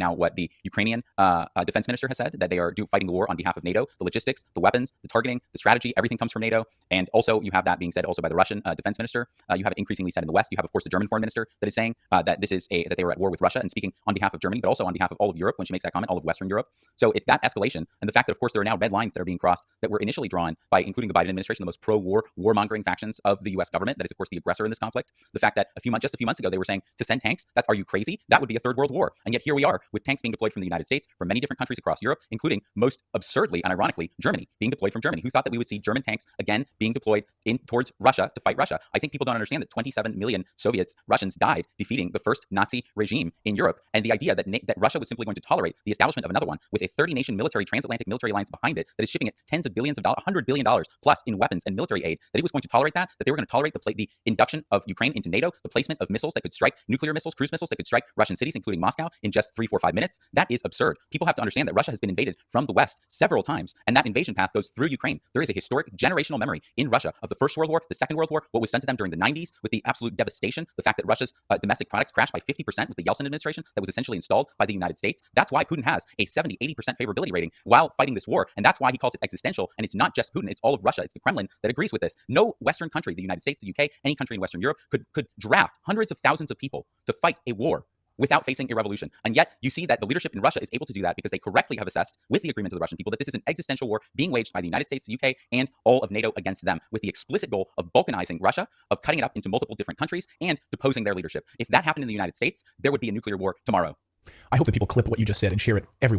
now what the Ukrainian defense minister has said, that they are fighting the war on behalf of NATO. The logistics, the weapons, the targeting, the strategy, everything comes from NATO. And also you have that being said also by the Russian defense minister. You have it increasingly said in the West. You have, of course, the German foreign minister that is saying that this is that they were at war with Russia and speaking on behalf of Germany, but also on behalf of all of Europe when she makes that comment, all of Western Europe. So it's that escalation and the fact that, of course, there are now red lines that are being crossed that were initially drawn by including the Biden administration, the most pro-war, warmongering factions of the U.S. government. That is, of course, the aggressor in this conflict. The fact that just a few months ago, they were saying to send tanks, are you crazy? That would be a third world war. And yet here we are with tanks being deployed from the United States, from many different countries across Europe, including most absurdly and ironically, Germany being deployed from Germany. Who thought that we would see German tanks again being deployed towards Russia to fight Russia? I think people don't understand that 27 million Russians died defeating the first Nazi regime in Europe. And the idea that Russia was simply going to tolerate the establishment of another one with a 30-nation transatlantic military alliance behind it that is shipping it tens of billions of dollars, $100 billion plus in weapons and military aid, that it was going to tolerate that they were going to tolerate the induction of Ukraine into NATO, the placement of missiles that could strike nuclear missiles, cruise missiles that could strike Russian cities, including Moscow, in just 3, 4, 5 minutes. That is absurd. People have to understand that Russia has been invaded from the West several times, and that invasion path goes through Ukraine. There is a historic generational memory in Russia of the First World War, the Second World War, what was done to them during the 90s with the absolute devastation, the fact that Russia's domestic products crashed by 50% with the Yeltsin administration that was essentially installed by the United States. That's why Putin has a 70, 80% favorability rating while fighting this war, and that's why he calls it existential. And it's not just Putin, it's all of Russia, it's the Kremlin that agrees with this. No Western country, the United States, the UK, any country in Western Europe could draft hundreds of thousands of people to fight a war without facing a revolution. And yet you see that the leadership in Russia is able to do that because they correctly have assessed with the agreement of the Russian people that this is an existential war being waged by the United States, the UK, and all of NATO against them, with the explicit goal of balkanizing Russia, of cutting it up into multiple different countries and deposing their leadership. If that happened in the United States, there would be a nuclear war tomorrow. I hope that people clip what you just said and share it everywhere.